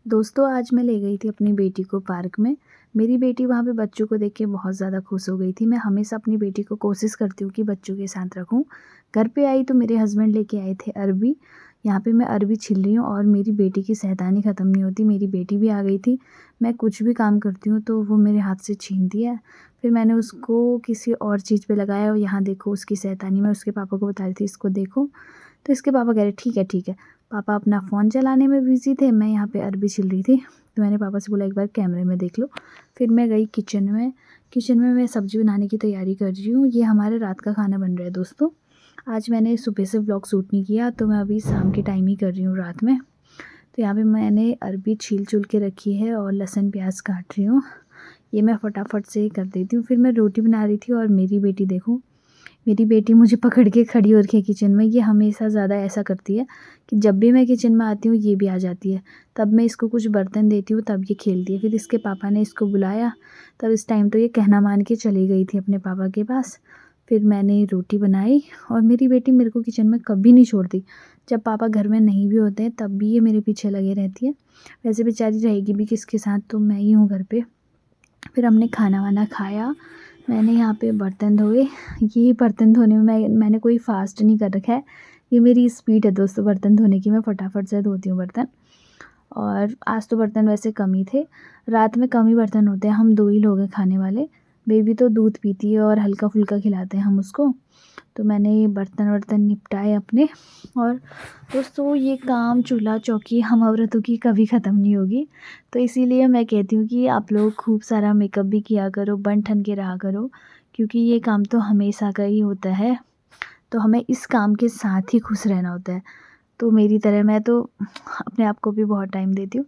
दोस्तों आज मैं ले गई थी अपनी बेटी को पार्क में। मेरी बेटी वहाँ पे बच्चों को देख के बहुत ज़्यादा खुश हो गई थी। मैं हमेशा अपनी बेटी को कोशिश करती हूँ कि बच्चों के साथ रखूँ। घर पे आई तो मेरे हस्बैंड लेके आए थे अरबी। यहाँ पे मैं अरबी छील रही हूँ और मेरी बेटी की शैतानी ख़त्म नहीं होती। मेरी बेटी भी आ गई थी। मैं कुछ भी काम करती हूँ तो वो मेरे हाथ से छीनती है। फिर मैंने उसको किसी और चीज़ पे लगाया और यहाँ देखो उसकी शैतानी। मैं उसके पापा को बता रही थी इसको देखो, तो इसके पापा कह रहे ठीक है ठीक है। पापा अपना फ़ोन चलाने में बिज़ी थे, मैं यहाँ पे अरबी छिल रही थी। तो मैंने पापा से बोला एक बार कैमरे में देख लो। फिर मैं गई किचन में। किचन में मैं सब्ज़ी बनाने की तैयारी कर रही हूँ। ये हमारे रात का खाना बन रहा है दोस्तों। आज मैंने सुबह से व्लॉग शूट नहीं किया तो मैं अभी शाम के टाइम ही कर रही हूँ रात में। तो यहाँ पे मैंने अरबी छील के रखी है और लहसुन प्याज काट रही हूँ। ये मैं फटाफट से कर देती हूँ। फिर मैं रोटी बना रही थी और मेरी बेटी देखो, मेरी बेटी मुझे पकड़ के खड़ी हो रखी है किचन में। ये हमेशा ज़्यादा ऐसा करती है कि जब भी मैं किचन में आती हूँ ये भी आ जाती है। तब मैं इसको कुछ बर्तन देती हूँ तब ये खेलती है। फिर इसके पापा ने इसको बुलाया, तब इस टाइम तो ये कहना मान के चली गई थी अपने पापा के पास। फिर मैंने रोटी बनाई और मेरी बेटी मेरे को किचन में कभी नहीं छोड़ती। जब पापा घर में नहीं भी होते हैं तब भी ये मेरे पीछे लगे रहती है। वैसे बेचारी रहेगी भी किसके साथ, तो मैं ही हूँ घर पे। फिर हमने खाना वाना खाया। मैंने यहाँ पे बर्तन धोए। ये बर्तन धोने में मैंने कोई फ़ास्ट नहीं कर रखा है। ये मेरी स्पीड है दोस्तों बर्तन धोने की। मैं फटाफट से धोती हूँ बर्तन। और आज तो बर्तन वैसे कम ही थे। रात में कम ही बर्तन होते हैं, हम 2 ही लोग हैं खाने वाले। बेबी तो दूध पीती है और हल्का-फुल्का खिलाते हैं हम उसको। तो मैंने ये बर्तन वर्तन निपटाए अपने। और दोस्तों ये काम चूल्हा चौकी हम औरतों की कभी ख़त्म नहीं होगी। तो इसीलिए मैं कहती हूँ कि आप लोग खूब सारा मेकअप भी किया करो, बन ठन के रहा करो, क्योंकि ये काम तो हमेशा का ही होता है। तो हमें इस काम के साथ ही खुश रहना होता है। तो मेरी तरह मैं तो अपने आप को भी बहुत टाइम देती हूँ।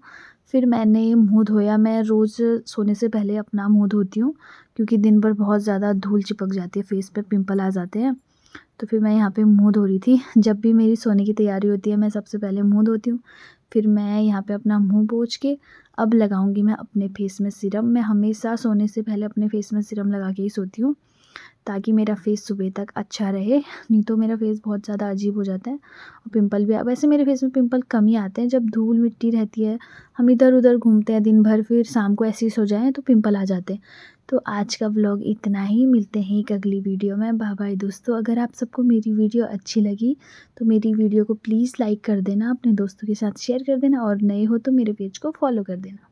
फिर मैंने मुँह धोया। मैं रोज़ सोने से पहले अपना मुँह धोती हूँ, क्योंकि दिन भर बहुत ज़्यादा धूल चिपक जाती है, फेस पे पिंपल आ जाते हैं। तो फिर मैं यहाँ पे मुँह धो रही थी। जब भी मेरी सोने की तैयारी होती है मैं सबसे पहले मुँह धोती हूँ। फिर मैं यहाँ पे अपना मुँह पोंछ के अब लगाऊँगी मैं अपने फेस में सीरम। मैं हमेशा सोने से पहले अपने फेस में सीरम लगा के ही सोती हूँ, ताकि मेरा फेस सुबह तक अच्छा रहे। नहीं तो मेरा फेस बहुत ज़्यादा अजीब हो जाता है और पिंपल भी वैसे मेरे फेस में पिंपल कम ही आते हैं। जब धूल मिट्टी रहती है, हम इधर-उधर घूमते हैं दिन भर, फिर शाम को ऐसे ही सो जाएँ तो पिंपल आ जाते हैं। तो आज का व्लॉग इतना ही। मिलते हैं एक अगली वीडियो में। बाय बाय दोस्तों। अगर आप सबको मेरी वीडियो अच्छी लगी तो मेरी वीडियो को प्लीज़ लाइक कर देना, अपने दोस्तों के साथ शेयर कर देना और नए हो तो मेरे पेज को फॉलो कर देना।